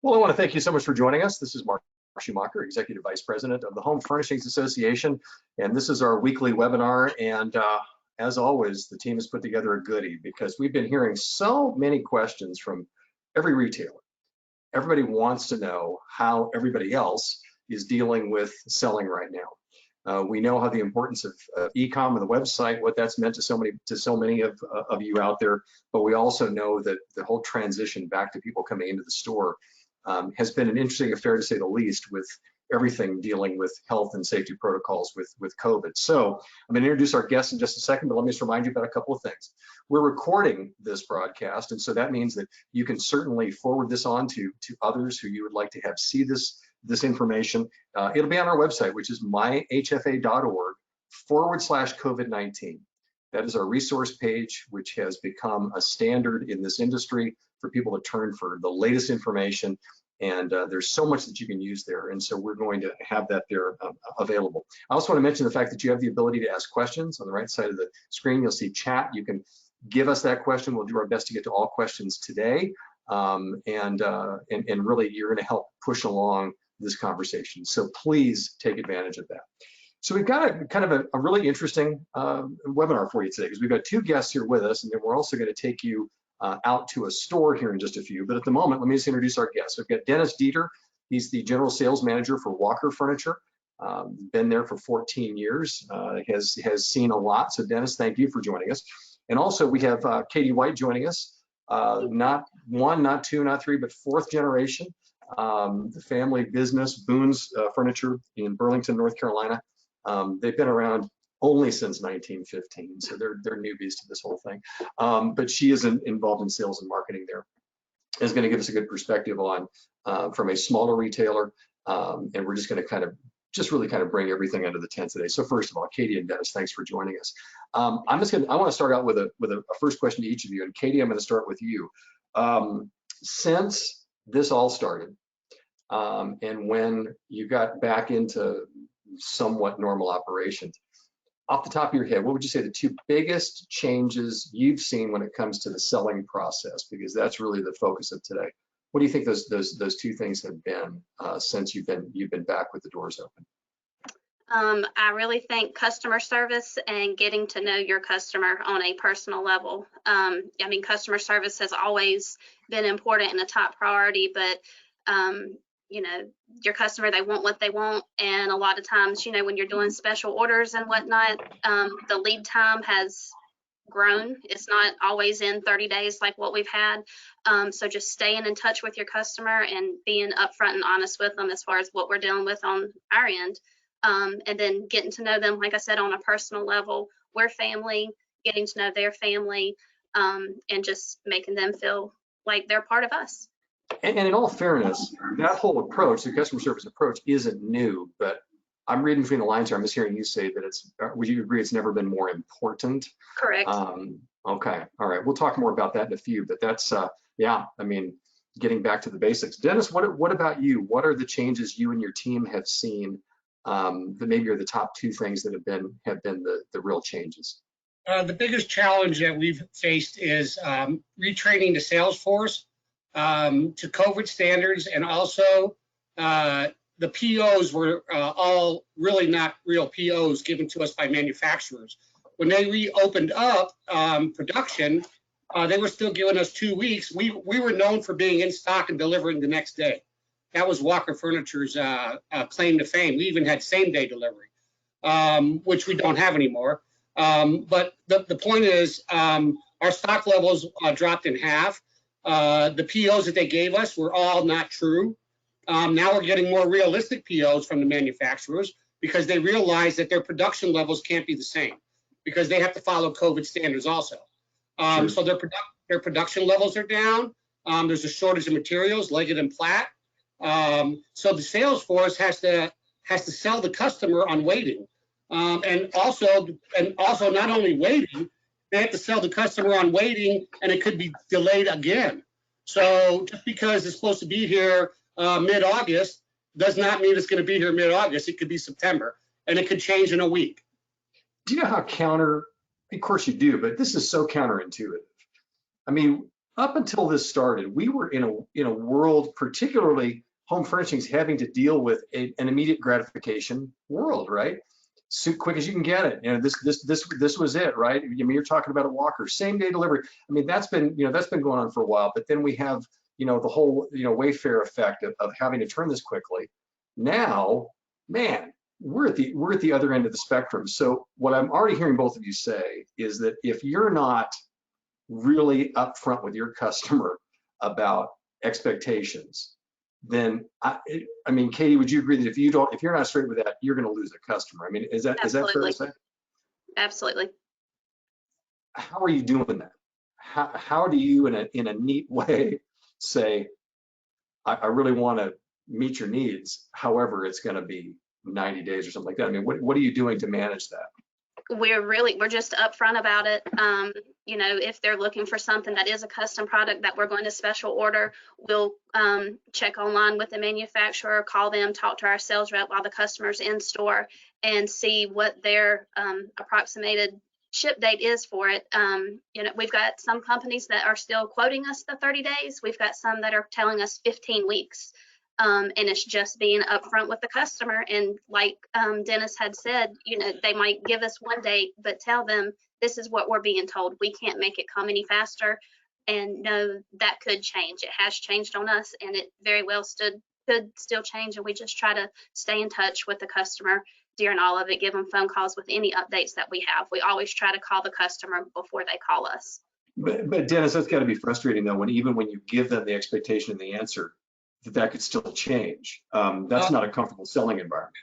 Well, I want to thank you so much for joining us. This is Mark Schumacher, Executive Vice President of the Home Furnishings Association, and this is our weekly webinar. And as always, the team has put together a goodie because we've been hearing so many questions from every retailer. Everybody wants to know how everybody else is dealing with selling right now. We know how the importance of e-com and the website, what that's meant to so many of you out there, but we also know that the whole transition back to people coming into the store has been an interesting affair, to say the least, with everything dealing with health and safety protocols with COVID. So I'm going to introduce our guests in just a second, but let me just remind you about a couple of things. We're recording this broadcast, and so that means that you can certainly forward this on to others who you would like to have see this information. It'll be on our website, which is myhfa.org/COVID-19. That is our resource page, which has become a standard in this industry for people to turn for the latest information. And there's so much that you can use there. And so we're going to have that there available. I also want to mention the fact that you have the ability to ask questions. On the right side of the screen, you'll see chat. You can give us that question. We'll do our best to get to all questions today. And really, you're going to help push along this conversation. So please take advantage of that. So we've got a kind of a really interesting webinar for you today, because we've got two guests here with us, and then we're also going to take you out to a store here in just a few. But at the moment, let me just introduce our guests. We've got Dennis Dieter. He's the General Sales Manager for Walker Furniture. Been there for 14 years, has seen a lot. So Dennis, thank you for joining us. And also we have Katie White joining us. Not one, not two, not three, but fourth generation. The family business, Boone's Furniture in Burlington, North Carolina. They've been around only since 1915, so they're newbies to this whole thing. But she is involved in sales and marketing there. Is going to give us a good perspective on from a smaller retailer, and we're just going to really bring everything under the tent today. So first of all, Katie and Dennis, thanks for joining us. I want to start out with a first question to each of you, and Katie, I'm going to start with you. Since this all started, and when you got back into somewhat normal operations, off the top of your head, what would you say the two biggest changes you've seen when it comes to the selling process? Because that's really the focus of today. What do you think those two things have been since you've been back with the doors open? I really think customer service and getting to know your customer on a personal level. I mean, customer service has always been important and a top priority, but you know, your customer, they want what they want. And a lot of times, you know, when you're doing special orders and whatnot, the lead time has grown. It's not always in 30 days like what we've had. So just staying in touch with your customer and being upfront and honest with them as far as what we're dealing with on our end. And then getting to know them, like I said, on a personal level. We're family, getting to know their family, and just making them feel like they're part of us. And in all fairness, that whole approach, the customer service approach, isn't new, but I'm reading between the lines here. I'm just hearing you say that would you agree it's never been more important? Correct. Okay, all right. We'll talk more about that in a few, but that's, yeah, I mean, getting back to the basics. Dennis, what about you? What are the changes you and your team have seen that maybe are the top two things that have been the real changes? The biggest challenge that we've faced is retraining the sales force to COVID standards, and also the POs were all really not real POs given to us by manufacturers. When they reopened up production, they were still giving us 2 weeks. We were known for being in stock and delivering the next day. That was Walker Furniture's claim to fame. We even had same-day delivery, which we don't have anymore. But the point is, our stock levels dropped in half. The POs that they gave us were all not true. Now we're getting more realistic POs from the manufacturers because they realize that their production levels can't be the same because they have to follow COVID standards also. Sure. So their production levels are down. There's a shortage of materials, legged and plat. So the sales force has to sell the customer on waiting, and also not only waiting, they have to sell the customer on waiting, and it could be delayed again. So just because it's supposed to be here mid-August does not mean it's going to be here mid-August. It could be September, and it could change in a week. Do you know how of course you do, but this is so counterintuitive. I mean, up until this started, we were in a world, particularly home furnishings, having to deal with an immediate gratification world, right? So quick as you can get it. You know, this was it, right? I mean, you're talking about a walker, same day delivery. I mean, that's been going on for a while. But then we have, the whole, Wayfair effect of having to turn this quickly. Now, man, we're at the other end of the spectrum. So what I'm already hearing both of you say is that if you're not really upfront with your customer about expectations, then I mean, Katie, would you agree that if you're not straight with that, you're going to lose a customer? I mean, is that fair to say? Absolutely. How are you doing that? How do you, in a neat way, say, I really want to meet your needs, however, it's going to be 90 days or something like that? I mean, what are you doing to manage that? We're just upfront about it. If they're looking for something that is a custom product that we're going to special order, we'll check online with the manufacturer, call them, talk to our sales rep while the customer's in store, and see what their approximated ship date is for it. We've got some companies that are still quoting us the 30 days. We've got some that are telling us 15 weeks. And it's just being upfront with the customer. And like Dennis had said, they might give us one date, but tell them this is what we're being told. We can't make it come any faster. And no, that could change. It has changed on us, and it very well could still change. And we just try to stay in touch with the customer during all of it, give them phone calls with any updates that we have. We always try to call the customer before they call us. But Dennis, that's got to be frustrating though, when you give them the expectation and the answer, that could still change. That's not a comfortable selling environment.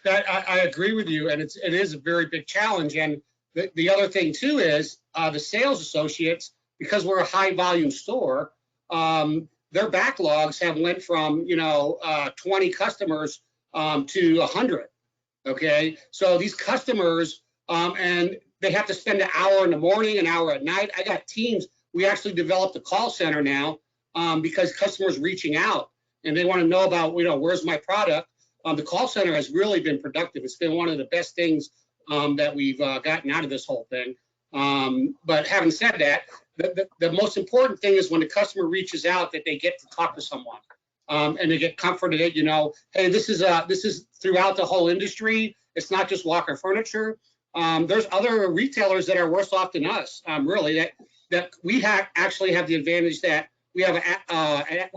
That I agree with you, and it is a very big challenge. And the other thing too is the sales associates, because we're a high volume store, their backlogs have went from 20 customers to 100. Okay, so these customers and they have to spend an hour in the morning, an hour at night. I got teams. We actually developed a call center now. Because customers reaching out and they want to know about, where's my product. The call center has really been productive. It's been one of the best things that we've gotten out of this whole thing. But having said that, the most important thing is when the customer reaches out that they get to talk to someone and they get comforted. Hey, this is throughout the whole industry. It's not just Walker Furniture. There's other retailers that are worse off than us. Really, that we actually have the advantage that we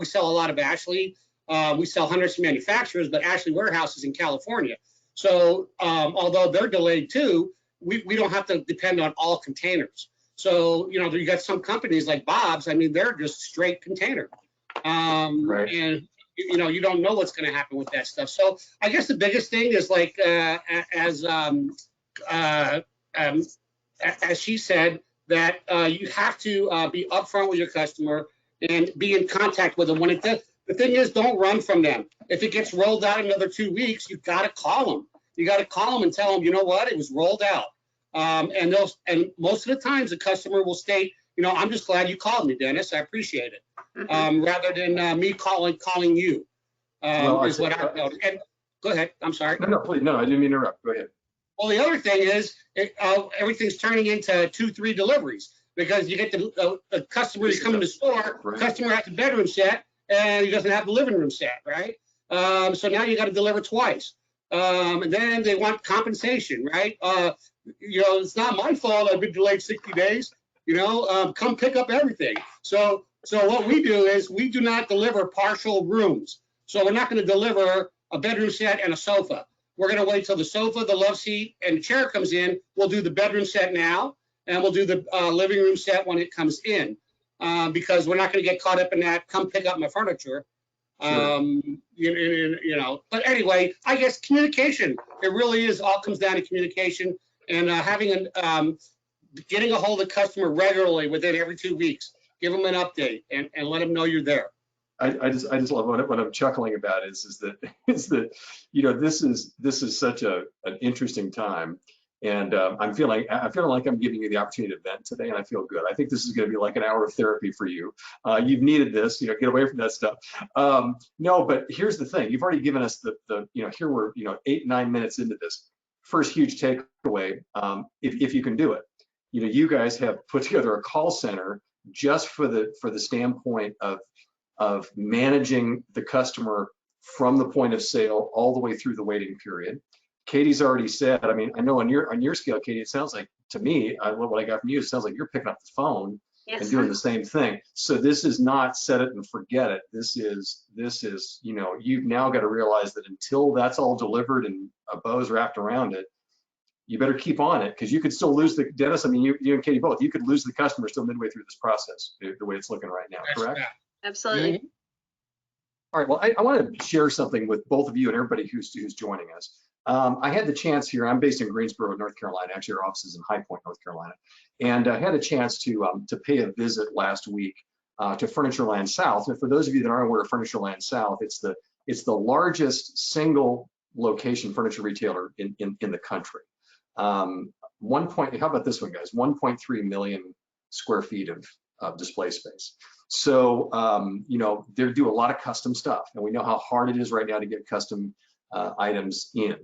sell a lot of Ashley. We sell hundreds of manufacturers, but Ashley Warehouse is in California. So although they're delayed too, we don't have to depend on all containers. So, you got some companies like Bob's, I mean, they're just straight container. Right. And, you don't know what's going to happen with that stuff. So I guess the biggest thing is like, as she said, that you have to be upfront with your customer and be in contact with them. When the thing is, don't run from them. If it gets rolled out another 2 weeks, you've got to call them. You got to call them and tell them, you know what, it was rolled out. And most of the times the customer will state, I'm just glad you called me, Dennis. I appreciate it. Rather than me calling you. Is what I've noticed. And go ahead. I'm sorry. No, please. No, I didn't mean to interrupt. Go ahead. Well, the other thing is everything's turning into 2-3 deliveries. Because you get the customer who's coming to the store, right. Customer has the bedroom set, and he doesn't have the living room set, right? So now you got to deliver twice. And then they want compensation, right? It's not my fault I've been delayed 60 days. Come pick up everything. So what we do is we do not deliver partial rooms. So we're not going to deliver a bedroom set and a sofa. We're going to wait till the sofa, the love seat, and the chair comes in. We'll do the bedroom set now. And we'll do the living room set when it comes in, because we're not going to get caught up in that. Come pick up my furniture, Sure. But anyway, I guess communication. It really is all comes down to communication and getting a hold of the customer regularly within every 2 weeks. Give them an update and let them know you're there. I just love what I'm chuckling about is that this is such an interesting time. And I'm feeling like I'm giving you the opportunity to vent today, and I feel good. I think this is going to be like an hour of therapy for you. You've needed this, get away from that stuff. No, but here's the thing. You've already given us the here we're 8-9 minutes into this. First huge takeaway, if you can do it. You guys have put together a call center just for the standpoint of managing the customer from the point of sale all the way through the waiting period. Katie's already said, I mean, I know on your scale, Katie, it sounds like, to me, what I got from you, it sounds like you're picking up the phone and doing the same thing. So this is not set it and forget it. This is, you know, you've now got to realize that until that's all delivered and a bow's wrapped around it, you better keep on it, because you could still lose the, Dennis, I mean, you and Katie both, you could lose the customer still midway through this process, the way it's looking right now, correct? Absolutely. All right, well, I want to share something with both of you and everybody who's joining us. I had the chance here, I'm based in Greensboro, North Carolina, actually our office is in High Point, North Carolina, and I had a chance to pay a visit last week to Furnishings South. And for those of you that aren't aware of Furnishings South, it's the largest single location furniture retailer in the country. How about this one, guys? 1.3 million square feet of display space. So, you know, they do a lot of custom stuff, and we know how hard it is right now to get custom items in.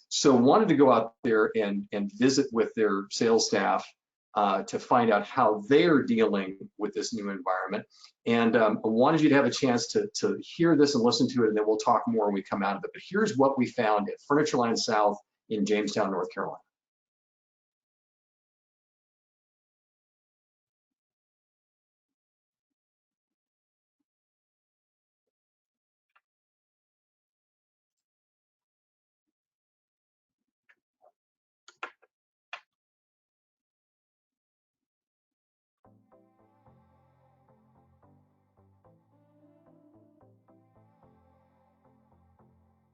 So wanted to go out there and visit with their sales staff to find out how they're dealing with this new environment. And I wanted you to have a chance to hear this and listen to it, and then we'll talk more when we come out of it. But here's what we found at Furnishings South in Jamestown, North Carolina.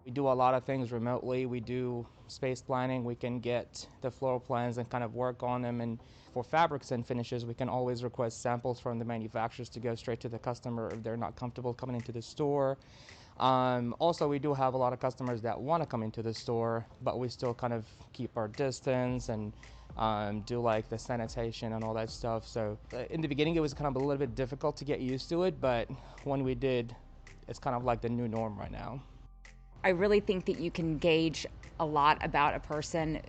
We do a lot of things remotely. We do space planning. We can get the floor plans and kind of work on them. And for fabrics and finishes, we can always request samples from the manufacturers to go straight to the customer if they're not comfortable coming into the store. Also, we do have a lot of customers that want to come into the store, but we still kind of keep our distance and do like the sanitation and all that stuff. So in the beginning, it was kind of a little bit difficult to get used to it, but when we did, it's kind of like the new norm right now. I really think that you can gauge a lot about a person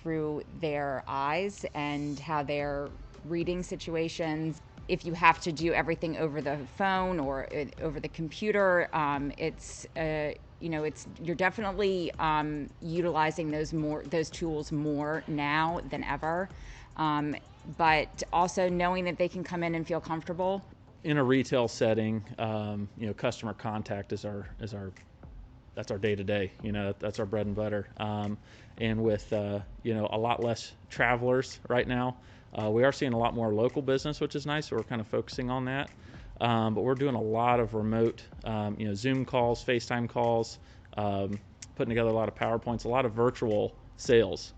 through their eyes and how they're reading situations. If you have to do everything over the phone or over the computer, you're definitely utilizing those tools more now than ever. But also knowing that they can come in and feel comfortable. In a retail setting, customer contact is that's our day-to-day, that's our bread and butter. And with, a lot less travelers right now, we are seeing a lot more local business, which is nice. So we're kind of focusing on that. But we're doing a lot of remote, Zoom calls, FaceTime calls, putting together a lot of PowerPoints, a lot of virtual sales.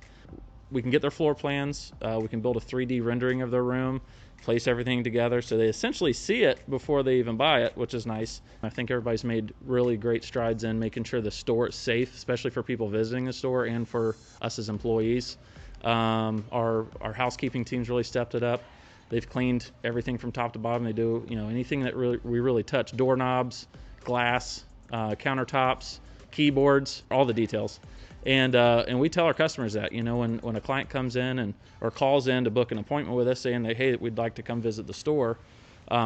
We can get their floor plans. We can build a 3D rendering of their room, place everything together so they essentially see it before they even buy it, which is nice. I think everybody's made really great strides in making sure the store is safe, especially for people visiting the store and for us as employees. Our housekeeping team's really stepped it up. They've cleaned everything from top to bottom. They do, anything that we really touch, doorknobs, glass, countertops, keyboards, all the details. And we tell our customers that, when a client comes in or calls in to book an appointment with us saying that, hey, we'd like to come visit the store,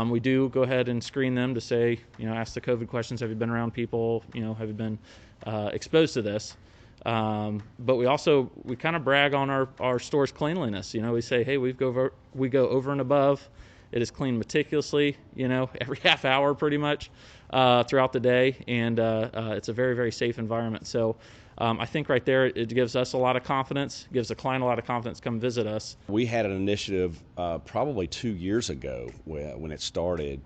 we do go ahead and screen them to say, ask the COVID questions. Have you been around people? Have you been exposed to this? But we kind of brag on our store's cleanliness. We say, hey, we go over and above. It is cleaned meticulously, every half hour pretty much throughout the day. And it's a very, very safe environment. So I think right there, it gives us a lot of confidence, gives the client a lot of confidence to come visit us. We had an initiative probably 2 years ago when it started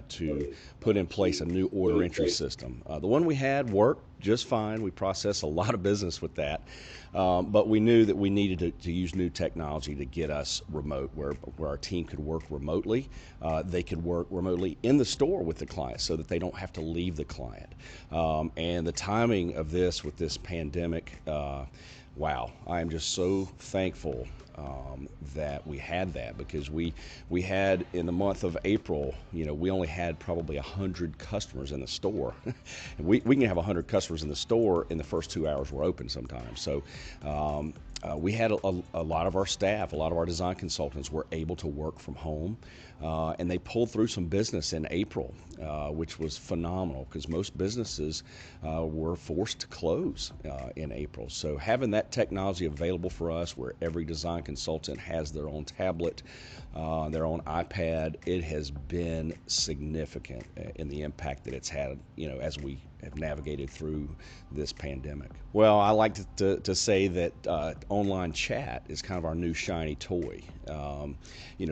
to put in place a new order entry system. The one we had worked just fine. We processed a lot of business with that. But we knew that we needed to use new technology to get us remote, where our team could work remotely. They could work remotely in the store with the client so that they don't have to leave the client. And the timing of this with this pandemic, wow, I am just so thankful that we had that, because we had in the month of April, we only had probably 100 customers in the store. we can have 100 customers in the store in the first 2 hours we're open sometimes. So we had a lot of our staff, a lot of our design consultants were able to work from home. and they pulled through some business in April, which was phenomenal because most businesses were forced to close in April. So having that technology available for us, where every design consultant has their own tablet, their own iPad, it has been significant in the impact that it's had, as we have navigated through this pandemic. Well, I like to say that online chat is kind of our new shiny toy.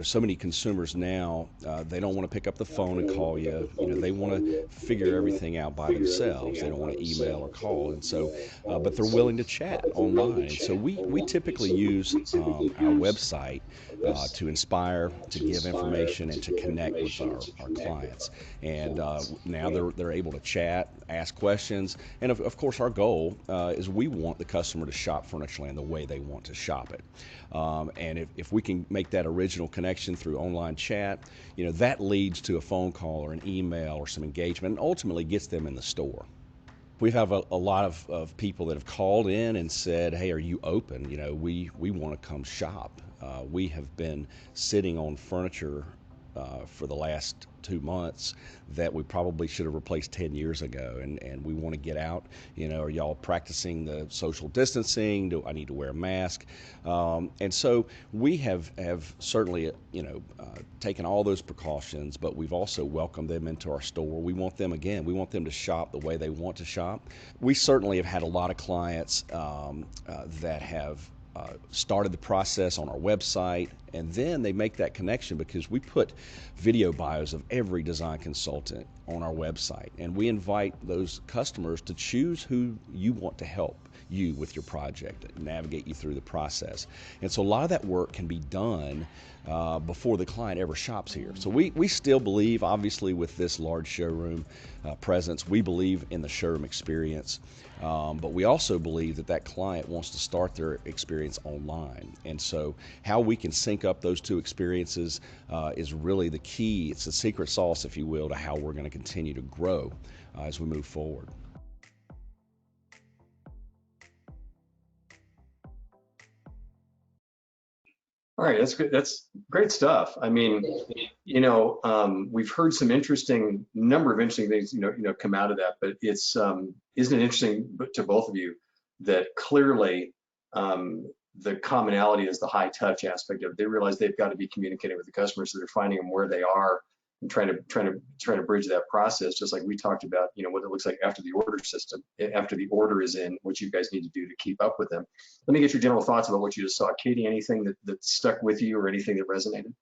So many consumers now, they don't want to pick up the phone and call you. They want to figure everything out by themselves. They don't want to email or call, and so, but they're willing to chat online. And so we typically use our website to inspire, to give information, and to connect with our clients. And now they're able to chat, ask questions, and of course our goal is we want the customer to shop Furnishland the way they want to shop it. And if we can make that original connection through online chat, that leads to a phone call or an email or some engagement, and ultimately gets them in the store. We have a lot of people that have called in and said, hey, are you open? We want to come shop. We have been sitting on furniture for the last 2 months that we probably should have replaced 10 years ago, and we want to get out. Are y'all practicing the social distancing? Do I need to wear a mask? And so we have certainly taken all those precautions, but we've also welcomed them into our store. We want them to shop the way they want to shop. We certainly have had a lot of clients that have started the process on our website, and then they make that connection because we put video bios of every design consultant on our website, and we invite those customers to choose who you want to help you with your project, navigate you through the process. And so a lot of that work can be done before the client ever shops here. So we still believe, obviously, with this large showroom presence, we believe in the showroom experience, but we also believe that client wants to start their experience online. And so how we can sync up those two experiences is really the key. It's the secret sauce, if you will, to how we're going to continue to grow as we move forward. All right, that's good. That's great stuff. I mean, we've heard some number of interesting things, come out of that. But it's isn't it interesting to both of you that clearly the commonality is the high touch aspect of it. They realize they've got to be communicating with the customers, so they're finding them where they are and trying to bridge that process, just like we talked about, what it looks like after the order is in, what you guys need to do to keep up with them. Let me get your general thoughts about what you just saw. Katie, anything that stuck with you or anything that resonated?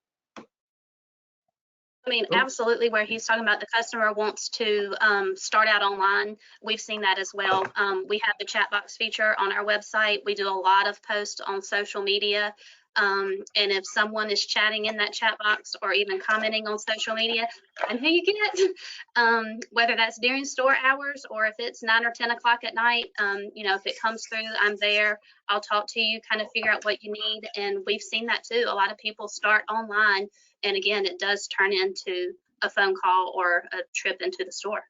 I mean, absolutely, where he's talking about the customer wants to start out online. We've seen that as well. We have the chat box feature on our website. We do a lot of posts on social media. And if someone is chatting in that chat box or even commenting on social media, and who you get, whether that's during store hours or if it's 9 or 10 o'clock at night, if it comes through, I'm there. I'll talk to you, kind of figure out what you need. And we've seen that too. A lot of people start online, and again, it does turn into a phone call or a trip into the store.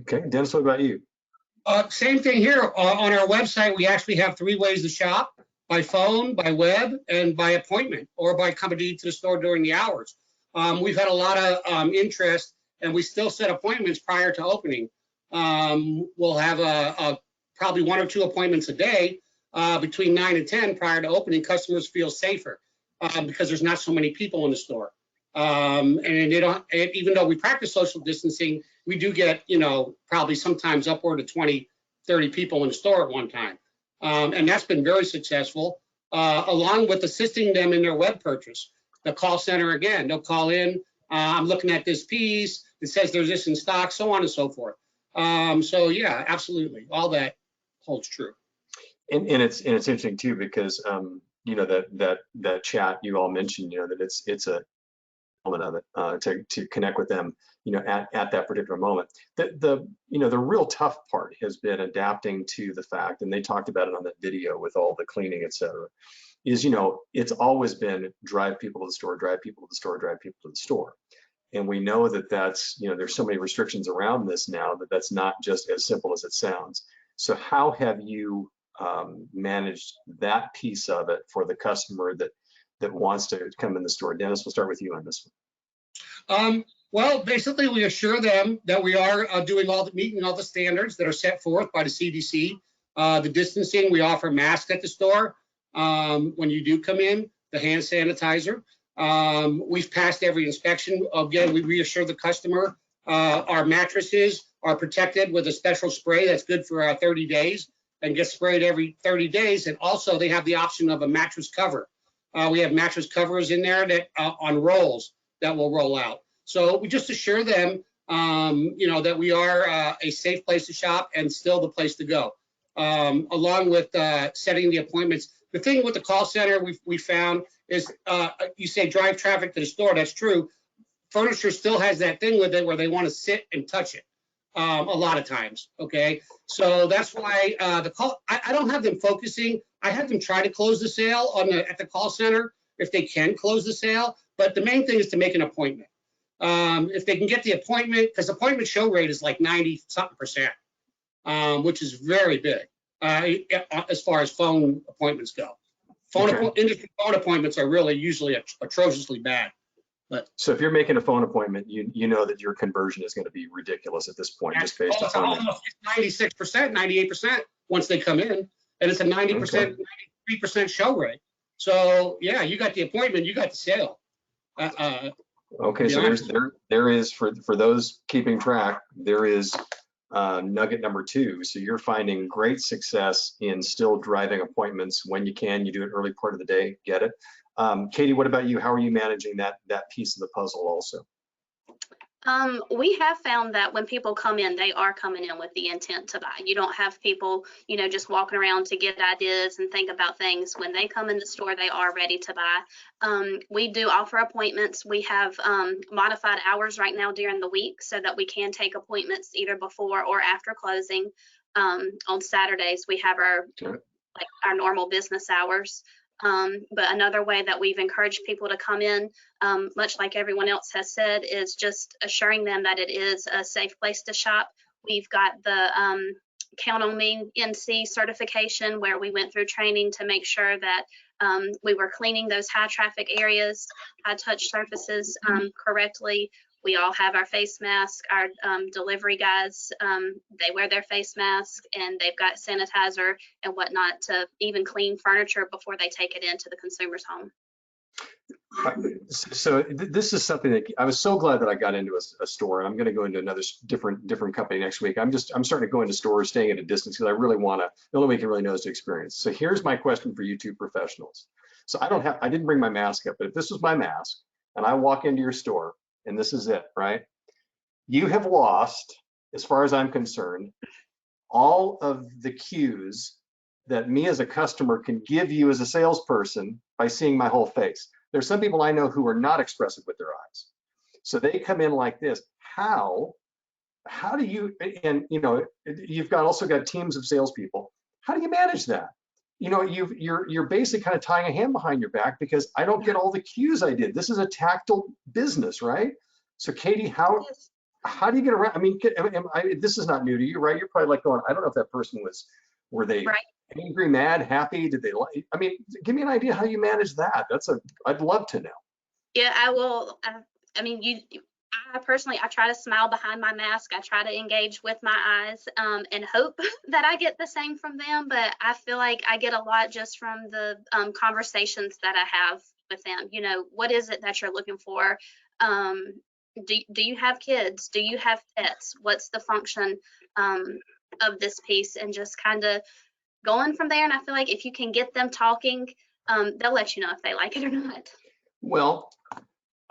Okay, Dennis, what about you? Same thing here. On our website, we actually have 3 ways to shop: by phone, by web, and by appointment, or by coming to the store during the hours. We've had a lot of interest, and we still set appointments prior to opening. We'll have probably 1 or 2 appointments a day between 9 and 10 prior to opening. Customers feel safer because there's not so many people in the store. And they don't, even though we practice social distancing, we do get, probably sometimes upward of 20, 30 people in the store at one time. And that's been very successful, along with assisting them in their web purchase. The call center, again, they'll call in, I'm looking at this piece, it says there's this in stock, so on and so forth. So yeah, absolutely, all that holds true. And it's interesting too, because that chat you all mentioned, that it's a element of it to connect with them, at that particular moment. The real tough part has been adapting to the fact, and they talked about it on that video with all the cleaning, et cetera, is, it's always been drive people to the store, drive people to the store, drive people to the store. And we know that's, there's so many restrictions around this now that's not just as simple as it sounds. So how have you managed that piece of it for the customer that wants to come in the store? Dennis, we'll start with you on this one. Well, basically, we assure them that we are meeting all the standards that are set forth by the CDC. The distancing, we offer masks at the store when you do come in, the hand sanitizer. We've passed every inspection. Again, we reassure the customer our mattresses are protected with a special spray that's good for 30 days and gets sprayed every 30 days. And also, they have the option of a mattress cover. We have mattress covers in there that on rolls that will roll out. So we just assure them, that we are a safe place to shop and still the place to go, along with setting the appointments. The thing with the call center we found is you say drive traffic to the store. That's true. Furniture still has that thing with it where they want to sit and touch it a lot of times. Okay, so that's why the call. I don't have them focusing. I have them try to close the sale at the call center if they can close the sale. But the main thing is to make an appointment. If they can get the appointment, because appointment show rate is like 90-something%, which is very big as far as phone appointments go. Industry phone appointments are really usually atrociously bad. But so if you're making a phone appointment, you know that your conversion is going to be ridiculous at this point, just based on almost 96%, 98% once they come in, and it's a 90%, 93% show rate. So yeah, you got the appointment, you got the sale. Okay, so there is for those keeping track, there is nugget number 2. So you're finding great success in still driving appointments when you can. You do it early part of the day. Get it? Katie, what about you? How are you managing that piece of the puzzle also? We have found that when people come in, they are coming in with the intent to buy. You don't have people, just walking around to get ideas and think about things. When they come in the store, they are ready to buy. We do offer appointments. We have modified hours right now during the week so that we can take appointments either before or after closing. On Saturdays, we have our normal business hours. But another way that we've encouraged people to come in, much like everyone else has said, is just assuring them that it is a safe place to shop. We've got the Count on Me NC certification, where we went through training to make sure that we were cleaning those high traffic areas, high touch surfaces correctly. We all have our face mask. Our delivery guys, they wear their face mask, and they've got sanitizer and whatnot to even clean furniture before they take it into the consumer's home. So this is something that I was so glad that I got into a store. I'm going to go into another different company next week. I'm starting to go into stores, staying at a distance, because I really want to. The only way you can really know is to experience. So here's my question for you two professionals. So I didn't bring my mask up, but if this was my mask and I walk into your store, and this is it, right? You have lost, as far as I'm concerned, all of the cues that me as a customer can give you as a salesperson by seeing my whole face. There's some people I know who are not expressive with their eyes. So they come in like this. How do you, and you've also got teams of salespeople. How do you manage that? You're basically kind of tying a hand behind your back, because I don't get all the cues I did. This is a tactile business, right? So Katie, how do you get around? I mean, this is not new to you, right? You're probably like going, I don't know if that person were they angry, mad, happy? Did they like? I mean, give me an idea how you manage that. I'd love to know. Yeah, I will. I personally, I try to smile behind my mask. I try to engage with my eyes and hope that I get the same from them. But I feel like I get a lot just from the conversations that I have with them. What is it that you're looking for? Do you have kids? Do you have pets? What's the function of this piece? And just kind of going from there. And I feel like if you can get them talking, they'll let you know if they like it or not. Well,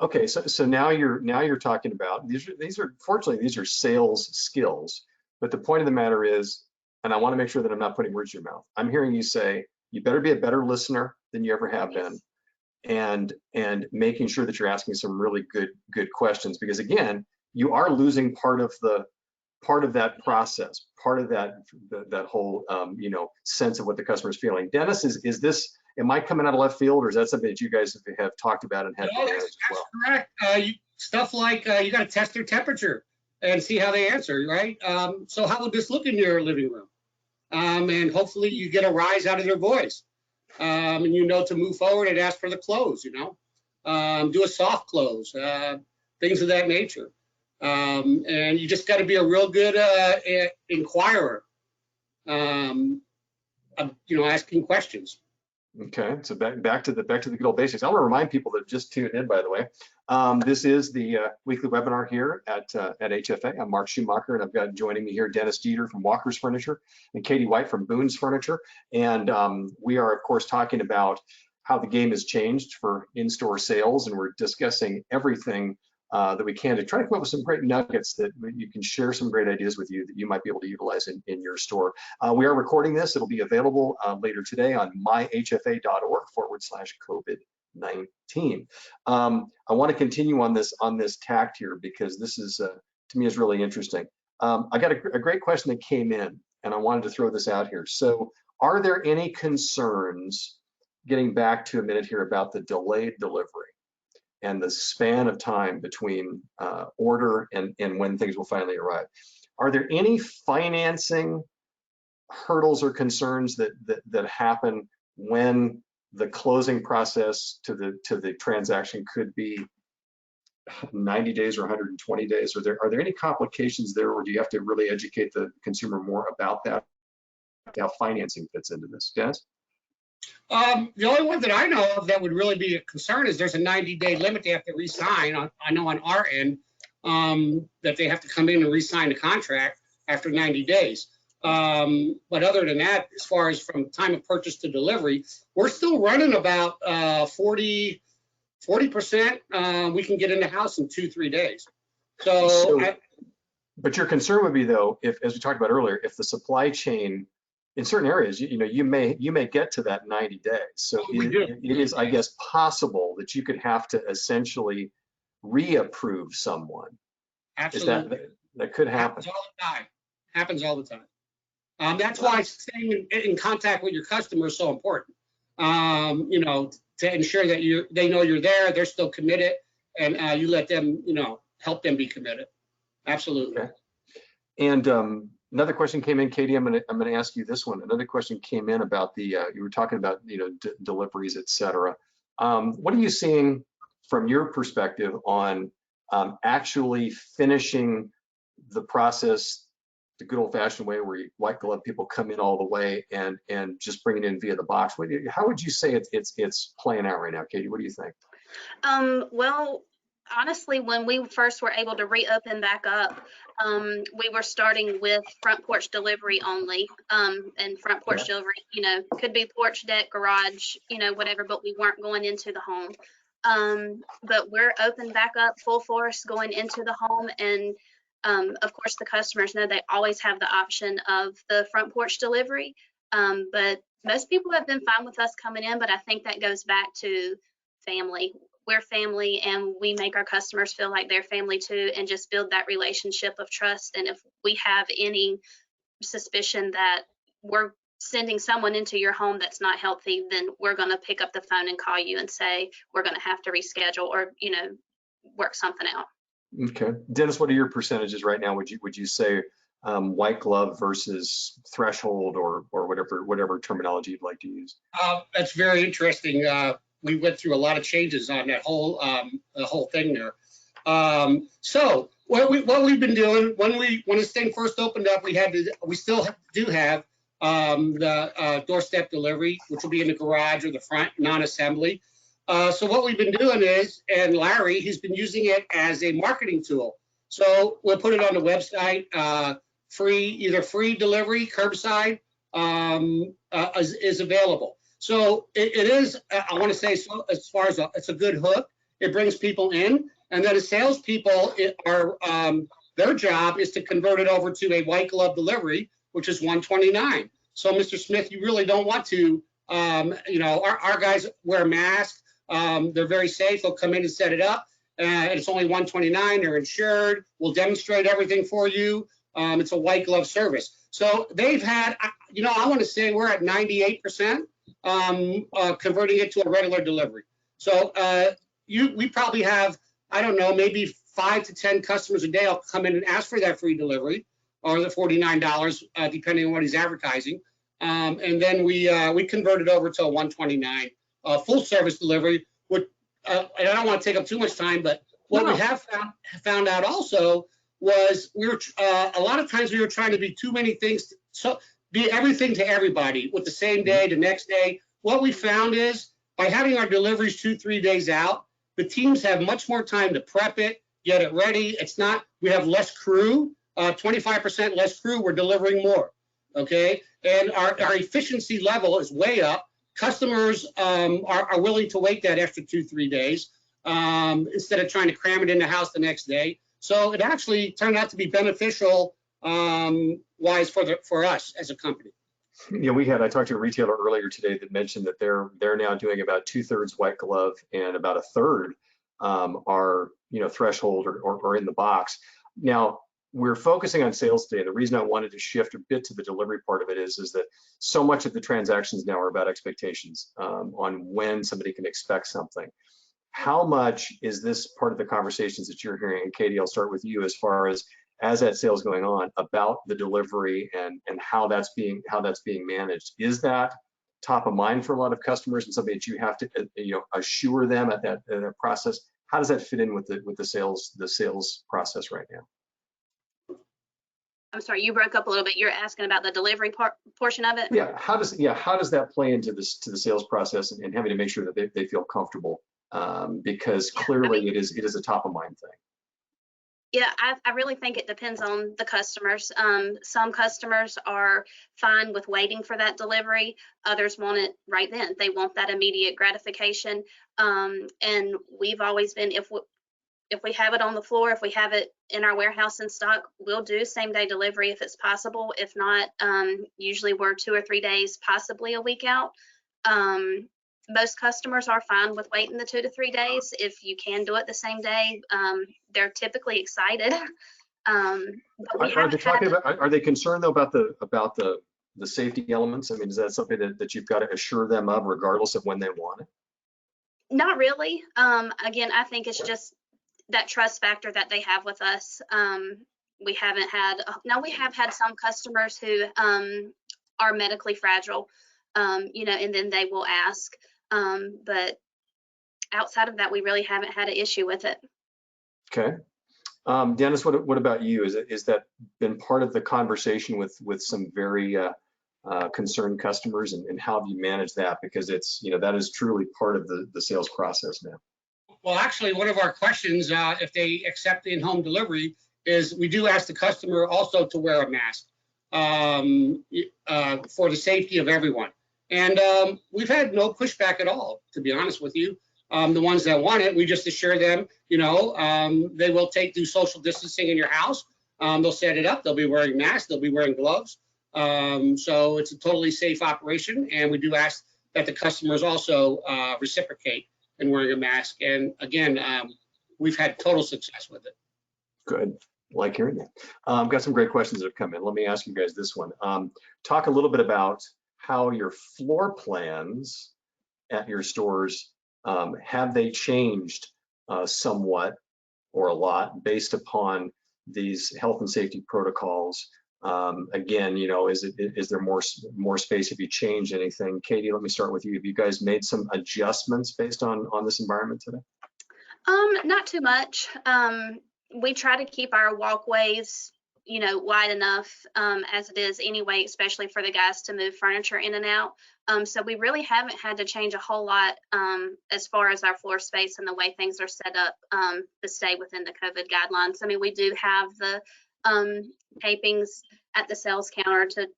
okay, so now you're talking about these are sales skills, but the point of the matter is, and I want to make sure that I'm not putting words in your mouth. I'm hearing you say you better be a better listener than you ever have been, and making sure that you're asking some really good questions, because again, you are losing part of that process, part of that whole sense of what the customer is feeling. Dennis, is this? Am I coming out of left field, or is that something that you guys have talked about and had to manage as well? That's correct. Stuff like you got to test their temperature and see how they answer, right? So how would this look in your living room? And hopefully you get a rise out of their voice, and to move forward and ask for the close. Do a soft close. things of that nature. And you just got to be a real good inquirer, asking questions. Okay, so back to the good old basics. I want to remind people that just tuned in, by the way. This is the weekly webinar here at HFA. I'm Mark Schumacher, and I've got joining me here Dennis Dieter from Walker's Furniture and Katie White from Boone's Furniture. And we are, of course, talking about how the game has changed for in-store sales, and we're discussing everything that we can to try to come up with some great nuggets that you can share some great ideas with you that you might be able to utilize in your store. We are recording this. It'll be available later today on myhfa.org/COVID-19. I want to continue on this tact here because this is, to me, is really interesting. I got a great question that came in, and I wanted to throw this out here. So are there any concerns, getting back to a minute here, about the delayed delivery and the span of time between order and when things will finally arrive? Are there any financing hurdles or concerns that happen when the closing process to the transaction could be 90 days or 120 days? Are there any complications there, or do you have to really educate the consumer more about that, how financing fits into this? Dennis? The only one that I know of that would really be a concern is there's a 90-day limit they have to re-sign. I know on our end that they have to come in and re-sign the contract after 90 days. But other than that, as far as from time of purchase to delivery, we're still running about 40%. We can get in the house in 2-3 days. But your concern would be, though, if, as we talked about earlier, if the supply chain in certain areas, you may get to that 90 days. So it is, I guess, possible that you could have to essentially reapprove someone. Absolutely. That could happen. Happens all the time. That's why staying in contact with your customer is so important. To ensure that they know you're there, they're still committed, and you let them, help them be committed. Absolutely. Okay. And another question came in, Katie. I'm gonna ask you this one. Another question came in about the you were talking about deliveries, etc. What are you seeing from your perspective on actually finishing the process the good old-fashioned way, where you white glove people come in all the way and just bring it in via the box? How would you say it's playing out right now, Katie? What do you think? Well, honestly, when we first were able to reopen back up, we were starting with front porch delivery only, and front porch delivery, could be porch, deck, garage, whatever, but we weren't going into the home. But we're open back up full force going into the home, and of course the customers know they always have the option of the front porch delivery. But most people have been fine with us coming in, but I think that goes back to family. We're family, and we make our customers feel like they're family too, and just build that relationship of trust. And if we have any suspicion that we're sending someone into your home that's not healthy, then we're going to pick up the phone and call you and say we're going to have to reschedule or work something out. Okay, Dennis, what are your percentages right now? Would you say white glove versus threshold, or whatever terminology you'd like to use? That's very interesting. We went through a lot of changes on that whole the whole thing there. So what we've been doing when this thing first opened up, we still do have the doorstep delivery, which will be in the garage or the front, non-assembly. So what we've been doing is, and Larry, he's been using it as a marketing tool. So we'll put it on the website, either free delivery, curbside is available. So it is, I want to say, so as far as it's a good hook. It brings people in, and then the salespeople their job is to convert it over to a white glove delivery, which is $129. So Mr. Smith, you really don't want to, our guys wear masks. They're very safe. They'll come in and set it up, and it's only $129. They're insured. We'll demonstrate everything for you. It's a white glove service. So they've had, I want to say we're at 98% converting it to a regular delivery. So we probably have, I don't know, maybe 5 to 10 customers a day will come in and ask for that free delivery, or the $49, depending on what he's advertising. And then we convert it over to a $129 full service delivery. And I don't want to take up too much time, but What No. we have found out also was we were a lot of times we were trying to be too many things, so be everything to everybody with the same day, the next day. What we found is by having our deliveries 2-3 days out, the teams have much more time to prep it, get it ready. It's not, we have less crew, 25% less crew, we're delivering more, okay? And our efficiency level is way up. Customers are willing to wait that extra 2-3 days instead of trying to cram it in the house the next day. So it actually turned out to be beneficial wise for us as a company. Yeah, I talked to a retailer earlier today that mentioned that they're now doing about 2/3 white glove and about 1/3 are threshold or in the box. Now we're focusing on sales today. The reason I wanted to shift a bit to the delivery part of it is that so much of the transactions now are about expectations on when somebody can expect something. How much is this part of the conversations that you're hearing? And Katie, I'll start with you as far as that sales going on about the delivery and how that's being managed. Is that top of mind for a lot of customers and something that you have to assure them at that process? How does that fit in with the sales process right now? I'm sorry, you broke up a little bit. You're asking about the delivery portion of it? Yeah, how does that play into the sales process and having to make sure that they feel comfortable because clearly it is a top of mind thing. Yeah, I really think it depends on the customers. Some customers are fine with waiting for that delivery. Others want it right then. They want that immediate gratification. And we've always been, if we have it on the floor, if we have it in our warehouse in stock, we'll do same day delivery if it's possible. If not, usually we're 2 or 3 days, possibly a week out. Most customers are fine with waiting the 2 to 3 days. If you can do it the same day, they're typically excited. Are they concerned though about the safety elements? I mean, is that something that you've got to assure them of regardless of when they want it? Not really. Again, I think it's just that trust factor that they have with us. We have had some customers who are medically fragile, and then they will ask. But outside of that, we really haven't had an issue with it. Okay. Dennis, what about you? Is that been part of the conversation with some very concerned customers, and how have you managed that? Because it's, that is truly part of the sales process now. Well, actually, one of our questions, if they accept the in-home delivery, is we do ask the customer also to wear a mask for the safety of everyone. And we've had no pushback at all, to be honest with you. The ones that want it, we just assure them, they will do social distancing in your house. They'll set it up. They'll be wearing masks. They'll be wearing gloves. So it's a totally safe operation. And we do ask that the customers also reciprocate in wearing a mask. And again, we've had total success with it. Good. Like hearing that. I've got some great questions that have come in. Let me ask you guys this one. Talk a little bit about how your floor plans at your stores, have they changed somewhat or a lot based upon these health and safety protocols? Again, is there more space? Have you changed anything? Katie, let me start with you. Have you guys made some adjustments based on this environment today? Not too much. We try to keep our walkways, wide enough as it is anyway, especially for the guys to move furniture in and out. So we really haven't had to change a whole lot as far as our floor space and the way things are set up to stay within the COVID guidelines. I mean, we do have the tapings at the sales counter to,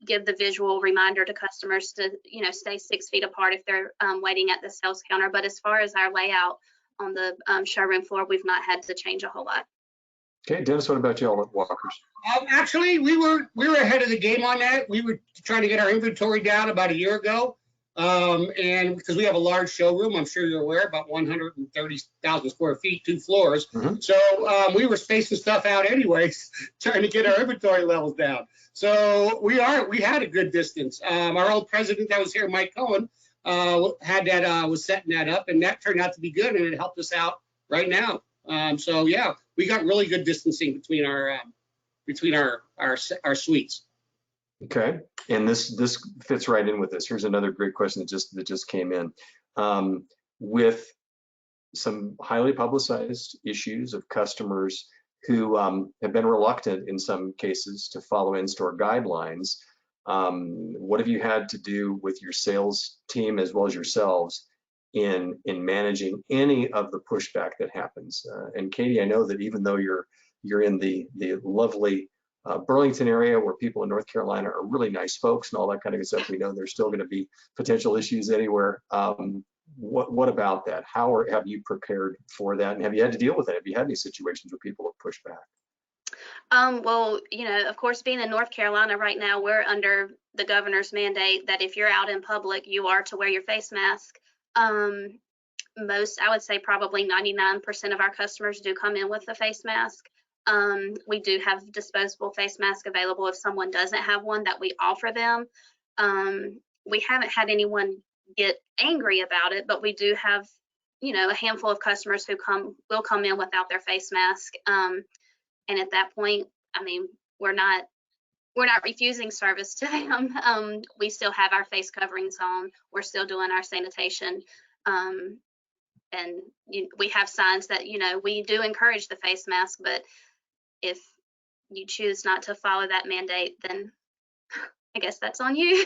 give the visual reminder to customers to, stay 6 feet apart if they're waiting at the sales counter. But as far as our layout on the showroom floor, we've not had to change a whole lot. Okay, Dennis, what about y'all at Walkers? Actually, we were ahead of the game on that. We were trying to get our inventory down about a year ago, and because we have a large showroom, I'm sure you're aware, about 130,000 square feet, 2 floors. Mm-hmm. So we were spacing stuff out anyways, trying to get our inventory levels down. So we had a good distance. Our old president that was here, Mike Cohen, was setting that up, and that turned out to be good, and it helped us out right now. So yeah, we got really good distancing between our suites. Okay, and this fits right in with this. Here's another great question that just came in. With some highly publicized issues of customers who have been reluctant in some cases to follow in-store guidelines. What have you had to do with your sales team as well as yourselves in managing any of the pushback that happens? And Katie, I know that even though you're in the lovely Burlington area where people in North Carolina are really nice folks and all that kind of good stuff, we know there's still going to be potential issues anywhere. What about that? How have you prepared for that? And have you had to deal with it? Have you had any situations where people have pushed back? Well, of course, being in North Carolina right now, we're under the governor's mandate that if you're out in public, you are to wear your face mask. I would say probably 99% of our customers do come in with a face mask. We do have disposable face mask available if someone doesn't have one that we offer them. We haven't had anyone get angry about it, but we do have, a handful of customers who will come in without their face mask. And at that point, I mean, we're not refusing service to them. We still have our face coverings on. We're still doing our sanitation. And we have signs that, we do encourage the face mask, but if you choose not to follow that mandate, then I guess that's on you.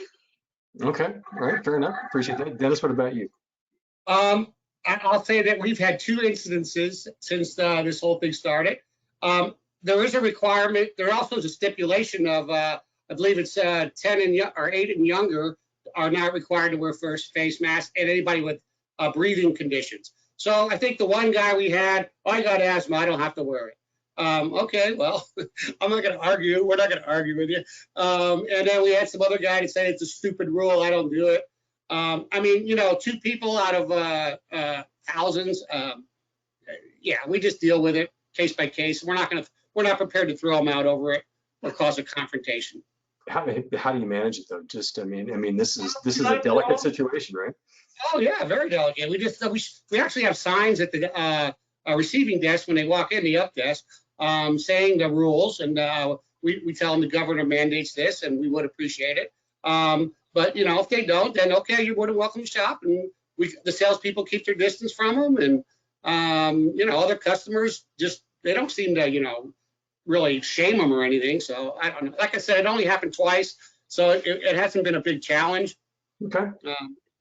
Okay, all right, fair enough. Appreciate that. Dennis, what about you? I'll say that we've had 2 incidences since this whole thing started. There is a requirement. There also is a stipulation of, I believe it's 10 or 8 and younger are not required to wear face masks, and anybody with breathing conditions. So I think the one guy we had, I got asthma, I don't have to wear it. Okay, well, I'm not going to argue. We're not going to argue with you. And then we had some other guy that said it's a stupid rule. I don't do it. I mean, 2 people out of thousands. Yeah, we just deal with it case by case. We're not prepared to throw them out over it or cause a confrontation. How do you manage it though? Just, I mean, this is a delicate situation, right? Oh yeah, very delicate. We actually have signs at the receiving desk when they walk in, the up desk, saying the rules, and we tell them the governor mandates this, and we would appreciate it. But if they don't, then okay, you're more than welcome to shop, and the salespeople keep their distance from them, and other customers they don't seem to really shame them or anything. So I don't know. Like I said, it only happened twice, so it hasn't been a big challenge. Okay.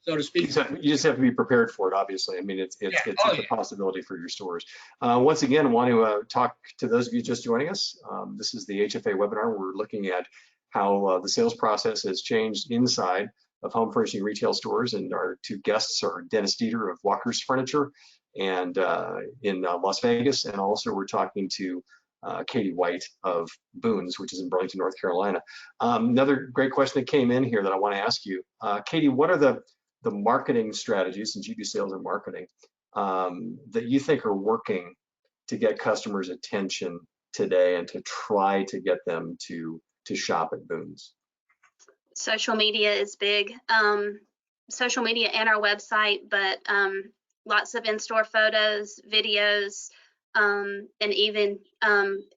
So to speak. You just have to be prepared for it, obviously. I mean, it's a possibility for your stores. Once again, I want to talk to those of you just joining us. This is the HFA webinar. We're looking at how the sales process has changed inside of home furnishing retail stores, and our 2 guests are Dennis Dieter of Walker's Furniture and in Las Vegas, and also we're talking to Katie White of Boone's, which is in Burlington, North Carolina. Another great question that came in here that I want to ask you, Katie, what are the marketing strategies, since you do sales and marketing, that you think are working to get customers' attention today and to try to get them to shop at Boone's? Social media is big. Social media and our website, but lots of in-store photos, videos, and even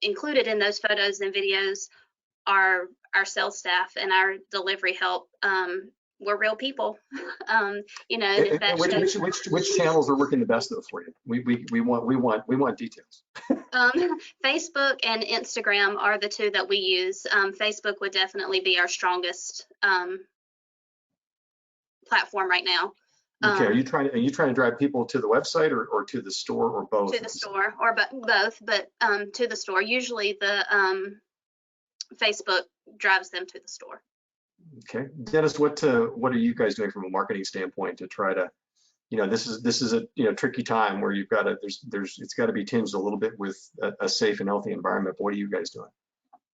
included in those photos and videos are our sales staff and our delivery help. We're real people. Which channels are working the best though for you? We want details. Facebook and Instagram are the 2 that we use. Facebook would definitely be our strongest platform right now. Okay, are you trying to drive people to the website or to the store or both? To the store, or both, but to the store. Usually the Facebook drives them to the store. Okay, Dennis, what are you guys doing from a marketing standpoint to try to, this is a tricky time where you've got to it's got to be tinged a little bit with a safe and healthy environment. But what are you guys doing?